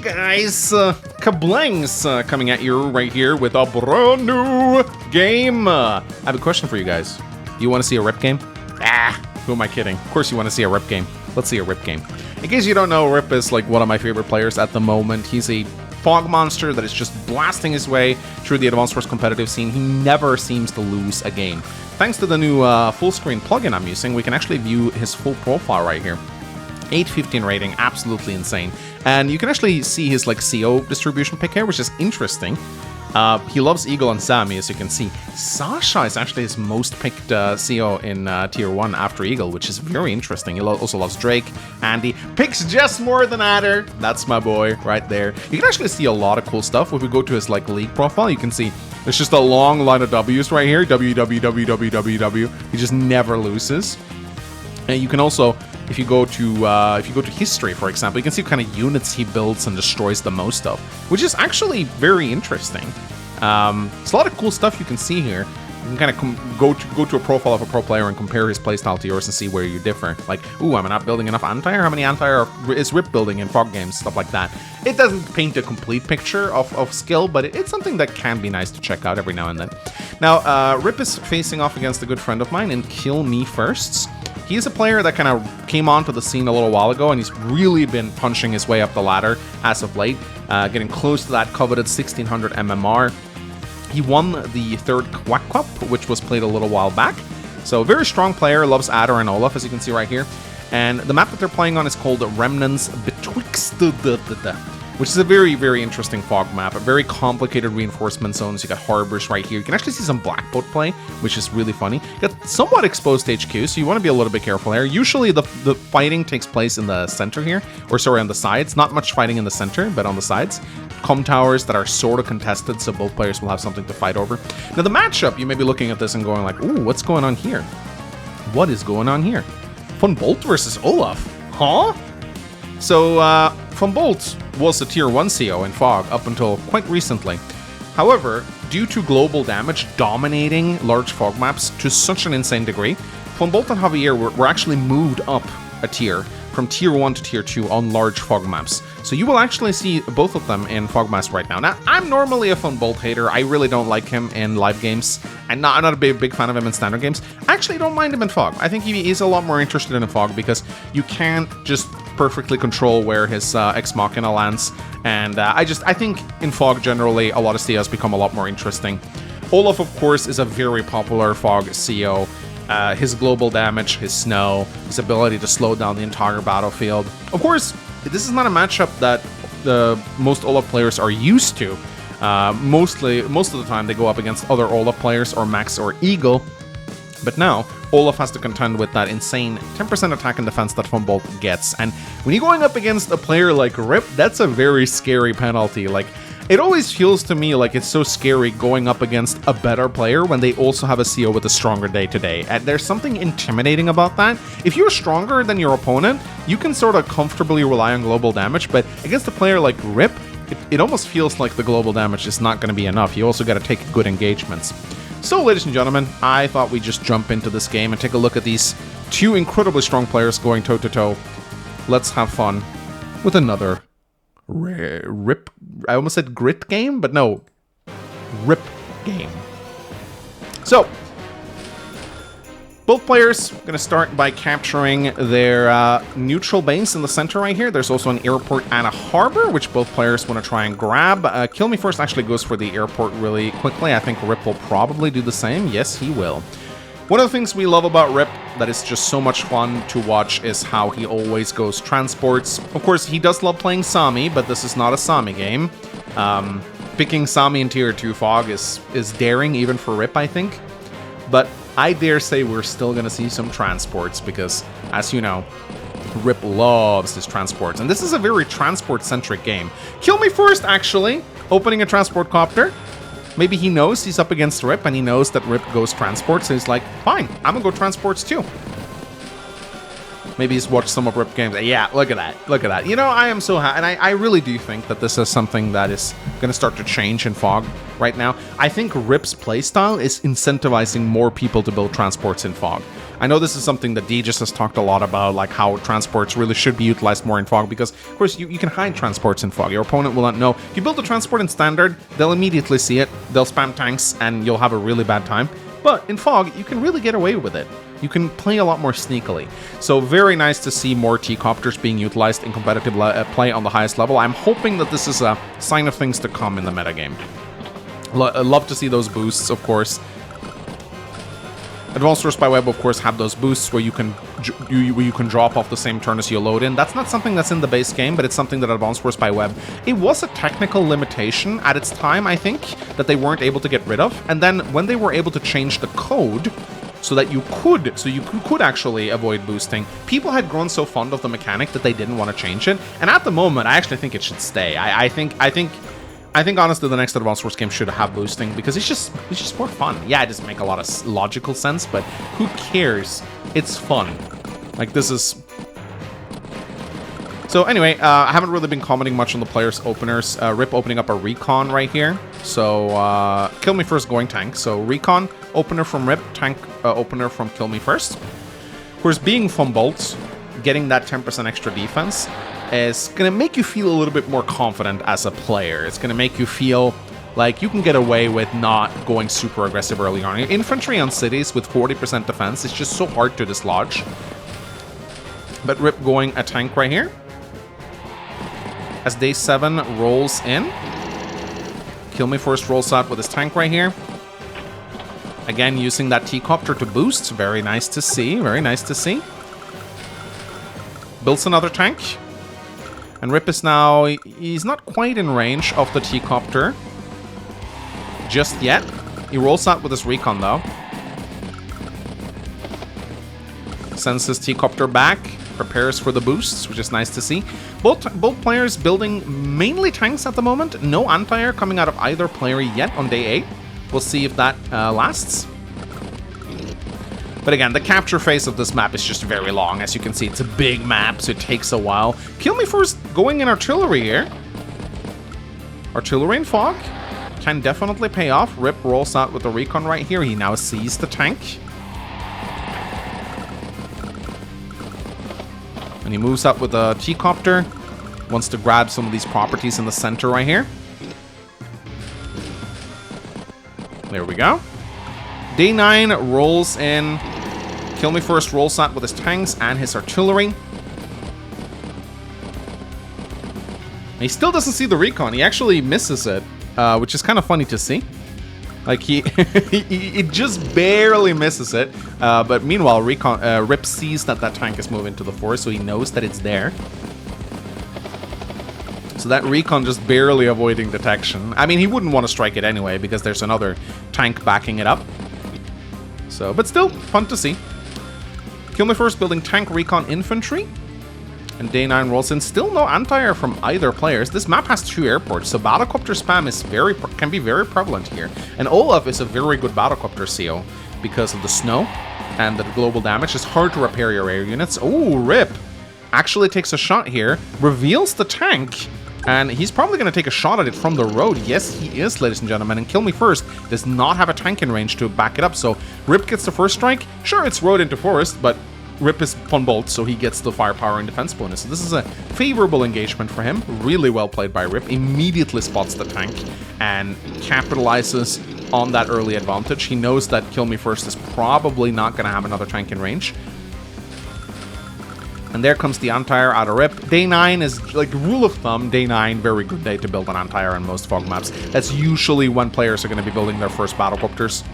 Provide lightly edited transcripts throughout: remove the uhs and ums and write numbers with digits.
guys, Kablangs coming at you right here with a brand new game. I have a question for you guys. You want to see a rip game? Who am I kidding? Of course you want to see a rip game. Let's see a rip game. In case you don't know, Rip is like one of my favorite players at the moment. He's a fog monster that is just blasting his way through the Advanced Wars competitive scene. He never seems to lose a game. Thanks to the new full screen plugin I'm using, we can actually view his full profile right here. 815 rating, absolutely insane. And you can actually see his like CO distribution pick here, which is interesting. He loves Eagle and Sammy, as you can see. Sasha is actually his most picked CO in Tier 1 after Eagle, which is very interesting. He also loves Drake, Andy. Picks just more than Adder. That's my boy right there. You can actually see a lot of cool stuff. If we go to his like league profile, you can see there's just a long line of W's right here. W, W, W, W, W, W. He just never loses. And you can also, if you go to history, for example, you can see what kind of units he builds and destroys the most of, which is actually very interesting. It's a lot of cool stuff you can see here. You can kind of go to a profile of a pro player and compare his playstyle to yours and see where you differ. Like, ooh, am I not building enough anti-air? How many anti-air is Rip building in fog games? Stuff like that. It doesn't paint a complete picture of skill, but it's something that can be nice to check out every now and then. Now, Rip is facing off against a good friend of mine in Kill Me Firsts. He's a player that kind of came onto the scene a little while ago, and he's really been punching his way up the ladder as of late, getting close to that coveted 1600 MMR. He won the third Quack Cup, which was played a little while back. So very strong player, loves Adder and Olaf, as you can see right here. And the map that they're playing on is called Remnants Betwixt which is a very, very interesting fog map. A very complicated reinforcement zones. You got harbors right here. You can actually see some black boat play, which is really funny. You got somewhat exposed HQ, so you want to be a little bit careful there. Usually the fighting takes place in the center here, or sorry, on the sides. Not much fighting in the center, but on the sides. Com towers that are sort of contested, so both players will have something to fight over. Now the matchup, you may be looking at this and going like, ooh, what's going on here? What is going on here? Von Bolt versus Olaf. Huh? So, Von Bolt was a Tier 1 CO in Fog up until quite recently. However, due to global damage dominating large fog maps to such an insane degree, Von Bolt and Javier were actually moved up a tier from Tier 1 to Tier 2 on large fog maps. So you will actually see both of them in fog maps right now. Now, I'm normally a Von Bolt hater. I really don't like him in live games, and I'm not a big fan of him in standard games. I actually don't mind him in fog. I think he is a lot more interested in fog because you can't just perfectly control where his Ex Machina lands, and I think in fog generally a lot of COs become a lot more interesting. Olaf, of course, is a very popular fog CO. His global damage, his snow, his ability to slow down the entire battlefield. Of course, this is not a matchup that most Olaf players are used to. Most of the time they go up against other Olaf players or Max or Eagle. But now, Olaf has to contend with that insane 10% attack and defense that Von Bolt gets. And when you're going up against a player like Rip, that's a very scary penalty. Like, it always feels to me like it's so scary going up against a better player when they also have a CO with a stronger day-to-day. And there's something intimidating about that. If you're stronger than your opponent, you can sort of comfortably rely on global damage, but against a player like Rip, it almost feels like the global damage is not going to be enough. You also got to take good engagements. So, ladies and gentlemen, I thought we'd just jump into this game and take a look at these two incredibly strong players going toe-to-toe. Let's have fun with another Rip. I almost said grit game, but no, Rip game. So, both players are going to start by capturing their neutral base in the center right here. There's also an airport and a harbor, which both players want to try and grab. Kill Me First actually goes for the airport really quickly. I think Rip will probably do the same. Yes, he will. One of the things we love about Rip that is just so much fun to watch is how he always goes transports. Of course, he does love playing Sami, but this is not a Sami game. Picking Sami in Tier 2 Fog is daring even for Rip, I think. But I dare say we're still going to see some transports because, as you know, Rip loves his transports. And this is a very transport-centric game. Kill Me First, actually, opening a transport copter. Maybe he knows he's up against Rip, and he knows that Rip goes transport, so he's like, fine, I'm gonna go transports too. Maybe he's watched some of Rip games. Yeah, look at that. Look at that. You know, I am so happy, and I really do think that this is something that is gonna start to change in Fog right now. I think Rip's playstyle is incentivizing more people to build transports in Fog. I know this is something that D just has talked a lot about, like how transports really should be utilized more in Fog, because, of course, you can hide transports in Fog. Your opponent will not know. If you build a transport in Standard, they'll immediately see it, they'll spam tanks, and you'll have a really bad time. But in Fog, you can really get away with it. You can play a lot more sneakily. So very nice to see more T-Copters being utilized in competitive play on the highest level. I'm hoping that this is a sign of things to come in the metagame. Love to see those boosts, of course. Advanced Wars by Web, of course, have those boosts where you can drop off the same turn as you load in. That's not something that's in the base game, but it's something that Advanced Wars by Web, it was a technical limitation at its time, I think, that they weren't able to get rid of. And then when they were able to change the code so that you could actually avoid boosting, people had grown so fond of the mechanic that they didn't want to change it. And at the moment, I actually think it should stay. I think honestly the next Advanced Wars game should have boosting, because it's just more fun. Yeah, it doesn't make a lot of logical sense, but who cares? It's fun. Like, this is... So anyway, I haven't really been commenting much on the players' openers. Rip opening up a Recon right here. So, Kill Me First going tank. So, Recon, opener from Rip, tank opener from Kill Me First. Of course, being Fumbolt, getting that 10% extra defense is going to make you feel a little bit more confident as a player. It's going to make you feel like you can get away with not going super aggressive early on. Infantry on cities with 40% defense is just so hard to dislodge. But Rip going a tank right here. As Day 7 rolls in. Kill Me First rolls out with his tank right here. Again, using that T-Copter to boost. Very nice to see. Very nice to see. Builds another tank. And Rip is now... He's not quite in range of the T-Copter just yet. He rolls out with his Recon, though. Sends his T-Copter back. Prepares for the boosts, which is nice to see. Both players building mainly tanks at the moment. No anti-air coming out of either player yet on Day 8. We'll see if that lasts. But again, the capture phase of this map is just very long. As you can see, it's a big map, so it takes a while. Kill Me First going in artillery here. Artillery in Fog can definitely pay off. Rip rolls out with the Recon right here. He now sees the tank. And he moves up with a T-Copter. Wants to grab some of these properties in the center right here. There we go. Day 9 rolls in. Kill Me First rolls out with his tanks and his artillery. He still doesn't see the Recon. He actually misses it, which is kind of funny to see. Like, he just barely misses it. But meanwhile, Rip sees that tank is moving to the forest, so he knows that it's there. So that Recon just barely avoiding detection. I mean, he wouldn't want to strike it anyway, because there's another tank backing it up. So, but still, fun to see. Kill Me First building tank, Recon, infantry. And Day 9 rolls in. Still no anti-air from either players. This map has 2 airports, so battlecopter spam is can be very prevalent here. And Olaf is a very good battlecopter CO because of the snow and the global damage. It's hard to repair your air units. Oh, Rip actually takes a shot here, reveals the tank, and he's probably going to take a shot at it from the road. Yes, he is, ladies and gentlemen. And Kill Me First does not have a tank in range to back it up, so Rip gets the first strike. Sure, it's road into forest, but Rip is Fumbolt, so he gets the firepower and defense bonus. So this is a favorable engagement for him. Really well played by Rip. Immediately spots the tank and capitalizes on that early advantage. He knows that Kill Me First is probably not going to have another tank in range. And there comes the anti-air out of Rip. Day 9 is, like, rule of thumb, Day 9, very good day to build an anti-air on most Fog maps. That's usually when players are going to be building their first battlecopters.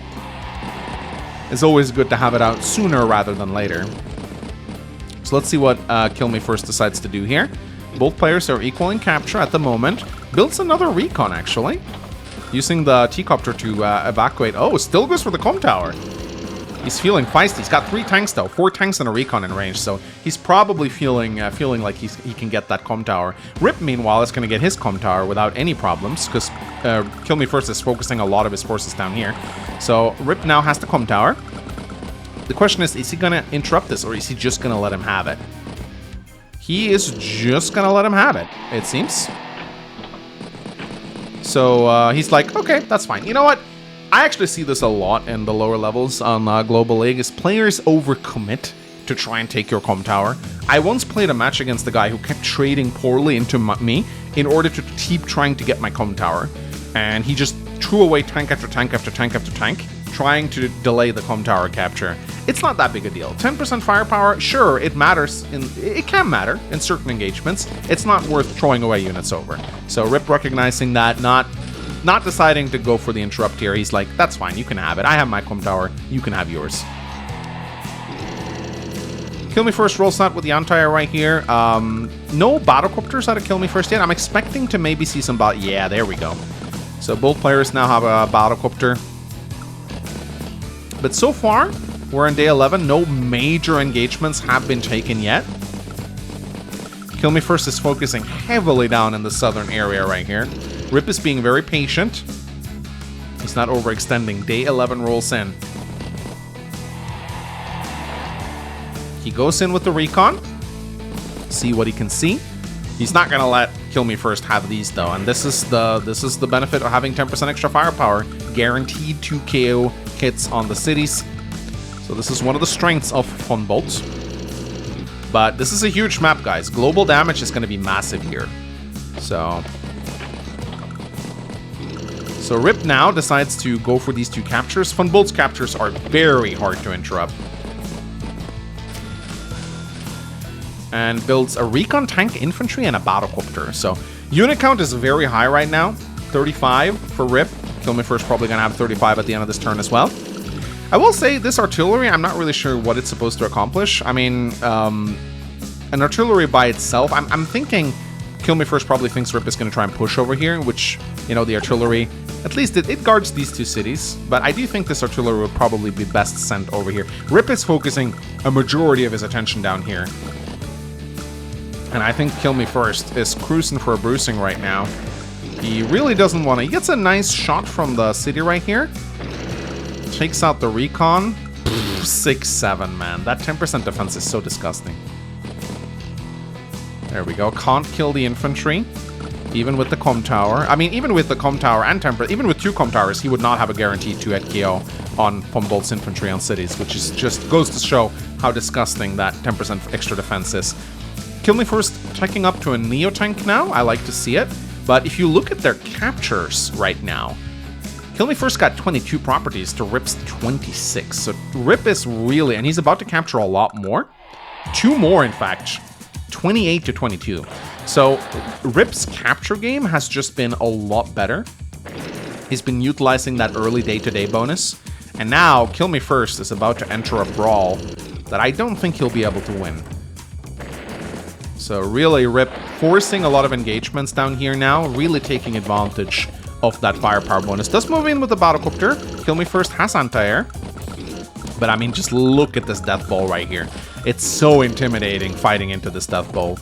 It's always good to have it out sooner rather than later. So let's see what Kill Me First decides to do here. Both players are equal in capture at the moment. Builds another Recon, actually. Using the T-Copter to evacuate. Oh, still goes for the Com Tower. He's feeling feisty. He's got 3 tanks, though. 4 tanks and a Recon in range, so he's probably feeling like he can get that Com Tower. Rip, meanwhile, is going to get his Com Tower without any problems, because Kill Me First is focusing a lot of his forces down here. So Rip now has the Com Tower. The question is he going to interrupt this, or is he just going to let him have it? He is just going to let him have it, it seems. So he's like, okay, that's fine. You know what? I actually see this a lot in the lower levels on Global League, is players overcommit to try and take your comm tower. I once played a match against a guy who kept trading poorly into me in order to keep trying to get my comm tower. And he just threw away tank after tank after tank after tank, trying to delay the comm tower capture. It's not that big a deal. 10% firepower, sure, it matters. It can matter in certain engagements. It's not worth throwing away units over. So Rip recognizing that, not deciding to go for the interrupt here. He's like, that's fine, you can have it. I have my comm tower, you can have yours. Kill Me First rolls out with the Anti-Air right here. No Battlecopters out of Kill Me First yet. I'm expecting to maybe see some yeah, there we go. So both players now have a Battlecopter. But so far, we're on day 11. No major engagements have been taken yet. Kill Me First is focusing heavily down in the southern area right here. Rip is being very patient. He's not overextending. Day 11 rolls in. He goes in with the recon. See what he can see. He's not gonna let Kill Me First have these though, and this is the benefit of having 10% extra firepower. Guaranteed 2 KO hits on the cities. So this is one of the strengths of Funbolt. But this is a huge map, guys. Global damage is going to be massive here. So Rip now decides to go for these 2 captures. Funbolt's captures are very hard to interrupt. And builds a recon tank, infantry, and a battlecopter. So unit count is very high right now. 35 for Rip. Kill Me First probably going to have 35 at the end of this turn as well. I will say this artillery, I'm not really sure what it's supposed to accomplish. I mean, an artillery by itself, I'm thinking Kill Me First probably thinks Rip is going to try and push over here, which, you know, the artillery, at least it guards these 2 cities. But I do think this artillery would probably be best sent over here. Rip is focusing a majority of his attention down here. And I think Kill Me First is cruising for a bruising right now. He really doesn't want to. He gets a nice shot from the city right here. Takes out the recon. 6-7, man. That 10% defense is so disgusting. There we go. Can't kill the infantry. Even with the comm tower. I mean, even with the comm tower and temper, even with 2 comm towers, he would not have a guaranteed 2-hit KO on Funbolt's infantry on cities, which is just goes to show how disgusting that 10% extra defense is. Kill Me First taking up to a Neo tank now. I like to see it. But if you look at their captures right now, Kill Me First got 22 properties to Rip's 26. So Rip is really, and he's about to capture a lot more. 2 more, in fact. 28 to 22. So Rip's capture game has just been a lot better. He's been utilizing that early day-to-day bonus. And now Kill Me First is about to enter a brawl that I don't think he'll be able to win. So really Rip forcing a lot of engagements down here now, really taking advantage of that firepower bonus. Does move in with the Battlecopter. Kill Me First has anti-air. But I mean, just look at this death ball right here. It's so intimidating fighting into this death ball.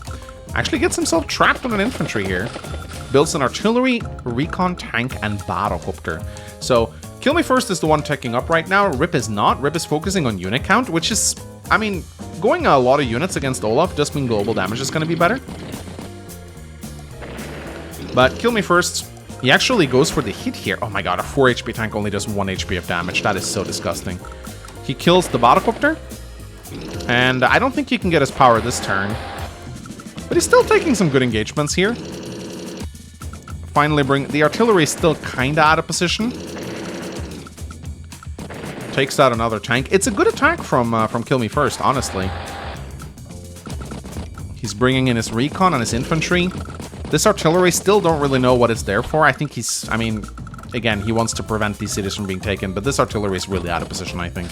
Actually gets himself trapped on an infantry here. Builds an artillery, recon tank, and Battlecopter. So Kill Me First is the one taking up right now. Rip is not. Rip is focusing on unit count, which is, I mean, going a lot of units against Olaf does mean global damage is going to be better. But Kill Me First, he actually goes for the hit here. Oh my god, a 4 HP tank only does 1 HP of damage. That is so disgusting. He kills the Battlecopter. And I don't think he can get his power this turn. But he's still taking some good engagements here. Finally the artillery is still kinda out of position. Takes out another tank. It's a good attack from Kill Me First, honestly. He's bringing in his recon and his infantry. This artillery still don't really know what it's there for. I think he's, I mean, again, he wants to prevent these cities from being taken, but this artillery is really out of position, I think.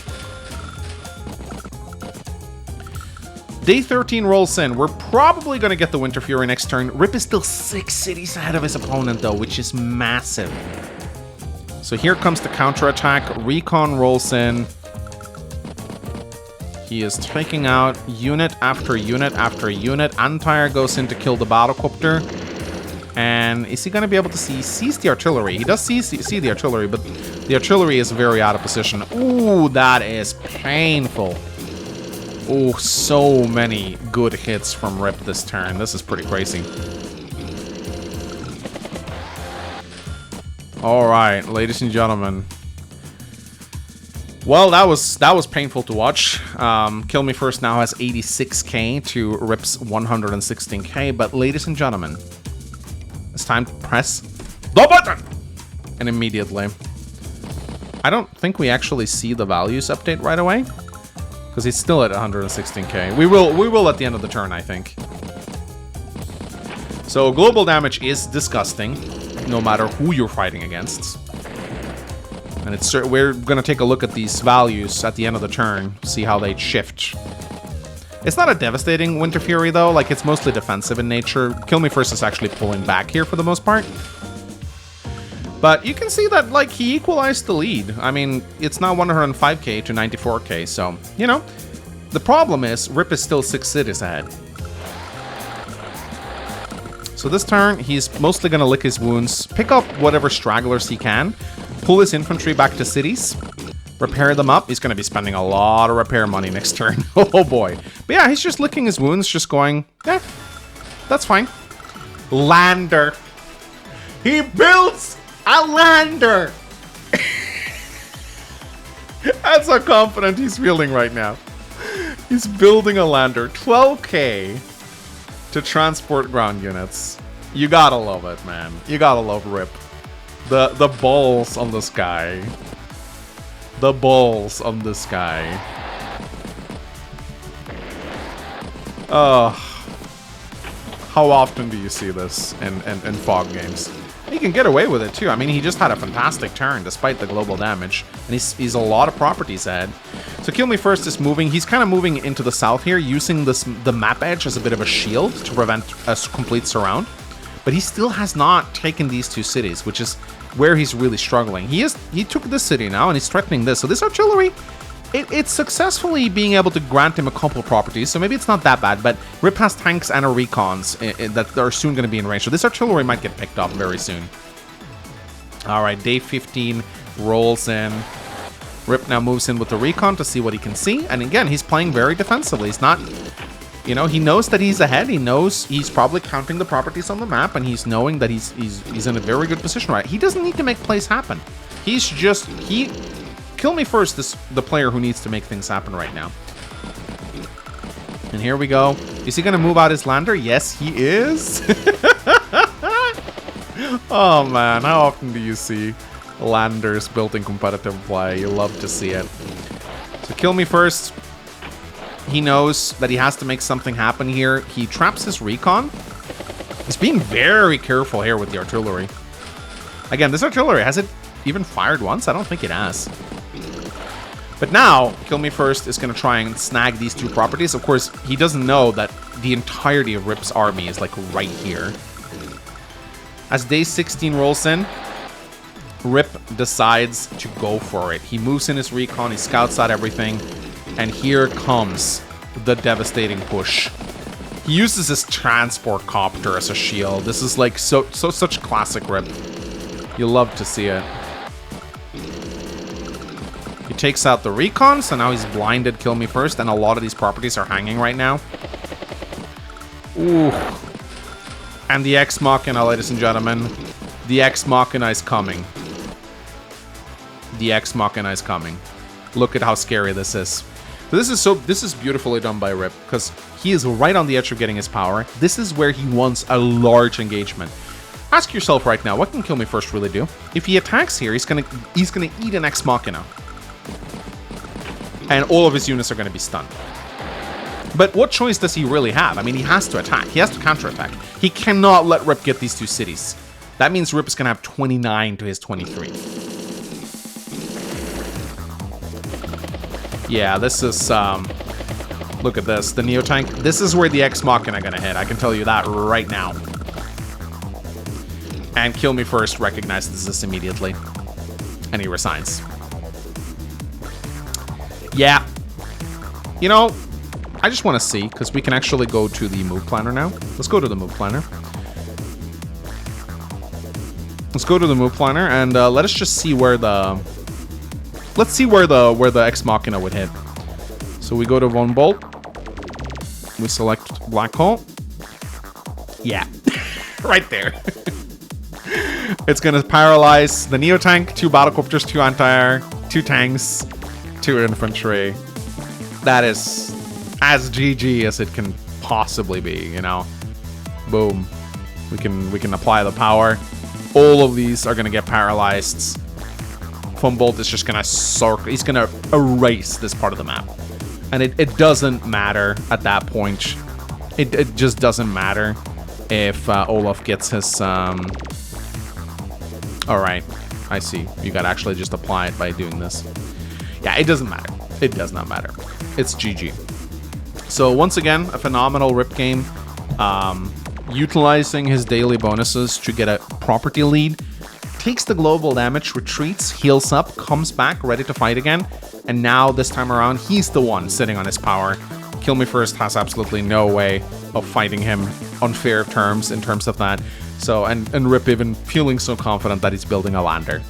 Day 13 rolls in. We're probably going to get the Winter Fury next turn. Rip is still 6 cities ahead of his opponent, though, which is massive. So here comes the counterattack. Recon rolls in. He is taking out unit after unit after unit. Anti-Air goes in to kill the Battlecopter. And is he going to be able to see? He sees the artillery. He does see the artillery, but the artillery is very out of position. Ooh, that is painful. Oh, so many good hits from Rip this turn. This is pretty crazy. All right, ladies and gentlemen. Well, that was painful to watch. Kill Me First now has 86k to Rip's 116k. But ladies and gentlemen, it's time to press the button, and immediately. I don't think we actually see the values update right away, because he's still at 116k. We will at the end of the turn, I think. So global damage is disgusting, no matter who you're fighting against. And we're gonna take a look at these values at the end of the turn, see how they shift. It's not a devastating Winter Fury though, like it's mostly defensive in nature. Kill Me First is actually pulling back here for the most part. But you can see that, like, he equalized the lead. I mean, it's now 105k to 94k, so, you know. The problem is, Rip is still 6 cities ahead. So this turn, he's mostly going to lick his wounds, pick up whatever stragglers he can, pull his infantry back to cities, repair them up. He's going to be spending a lot of repair money next turn. Oh boy. But yeah, he's just licking his wounds, just going, yeah, that's fine. Lander. He builds a lander! That's how confident he's feeling right now. He's building a lander. 12k to transport ground units. You gotta love it, man. You gotta love Rip. The balls on this guy. The balls on this guy. How often do you see this in fog games? He can get away with it too. I mean, he just had a fantastic turn despite the global damage, and he's a lot of properties ahead. So Kill Me First is moving. He's kind of moving into the south here, using the map edge as a bit of a shield to prevent a complete surround. But he still has not taken these 2 cities, which is where he's really struggling. He took this city now, and he's threatening this. So this artillery, it's successfully being able to grant him a couple of properties, so maybe it's not that bad, but Rip has tanks and recons that are soon going to be in range, so this artillery might get picked up very soon. Alright, day 15 rolls in. Rip now moves in with the recon to see what he can see, and again, he's playing very defensively. He's not, you know, he knows that he's ahead, he knows he's probably counting the properties on the map, and he's knowing that he's in a very good position, right? He doesn't need to make plays happen. He's just, Kill Me First is the player who needs to make things happen right now. And here we go. Is he going to move out his lander? Yes, he is. Oh, man. How often do you see landers built in competitive play? You love to see it. So Kill Me First. He knows that he has to make something happen here. He traps his recon. He's being very careful here with the artillery. Again, this artillery, has it even fired once? I don't think it has. But now, Kill Me First is going to try and snag these 2 properties. Of course, he doesn't know that the entirety of Rip's army is, like, right here. As day 16 rolls in, Rip decides to go for it. He moves in his recon, he scouts out everything, and here comes the devastating push. He uses his transport copter as a shield. This is, like, such classic Rip. You love to see it. He takes out the recon, so now he's blinded Kill Me First, and a lot of these properties are hanging right now. Ooh. And the Ex Machina, ladies and gentlemen. The Ex Machina is coming. The Ex Machina is coming. Look at how scary this is. So this is beautifully done by Rip, because he is right on the edge of getting his power. This is where he wants a large engagement. Ask yourself right now, what can Kill Me First really do? If he attacks here, he's gonna eat an Ex Machina. And all of his units are going to be stunned. But what choice does he really have? I mean, he has to attack. He has to counterattack. He cannot let Rip get these 2 cities. That means Rip is going to have 29 to his 23. Yeah, this is, look at this. The Neo-Tank. This is where the Ex Machina are going to hit. I can tell you that right now. And Kill Me First recognizes this immediately. And he resigns. Yeah. You know, I just want to see, because we can actually go to the move planner now. Let's go to the move planner. Let's go to the move planner, and let us just see where the... Let's see where the Ex Machina would hit. So we go to Von Bolt. We select Black Hole. Yeah. Right there. It's going to paralyze the Neo-Tank, 2 battlecopters, 2 anti-air, 2 tanks, 2 infantry. That is as GG as it can possibly be, you know. Boom. We can apply the power. All of these are gonna get paralyzed. Fumbolt is just gonna circle. He's gonna erase this part of the map, and it doesn't matter at that point. It just doesn't matter if Olaf gets his. All right, I see. You gotta actually just apply it by doing this. Yeah, it doesn't matter. It does not matter. It's GG. So once again, a phenomenal Rip game. Utilizing his daily bonuses to get a property lead. Takes the global damage, retreats, heals up, comes back, ready to fight again. And now, this time around, he's the one sitting on his power. Kill Me First has absolutely no way of fighting him on fair terms in terms of that. So, and Rip even feeling so confident that he's building a lander.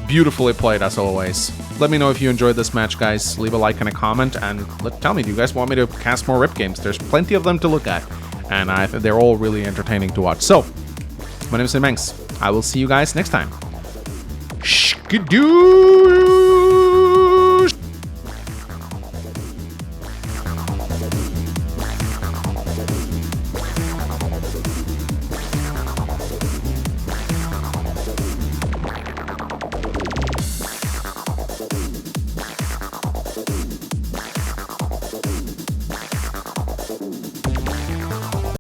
Beautifully played, as always. Let me know if you enjoyed this match, guys. Leave a like and a comment, and tell me, do you guys want me to cast more Rip games? There's plenty of them to look at, and they're all really entertaining to watch. So, my name is Mangs. I will see you guys next time. Skidoo!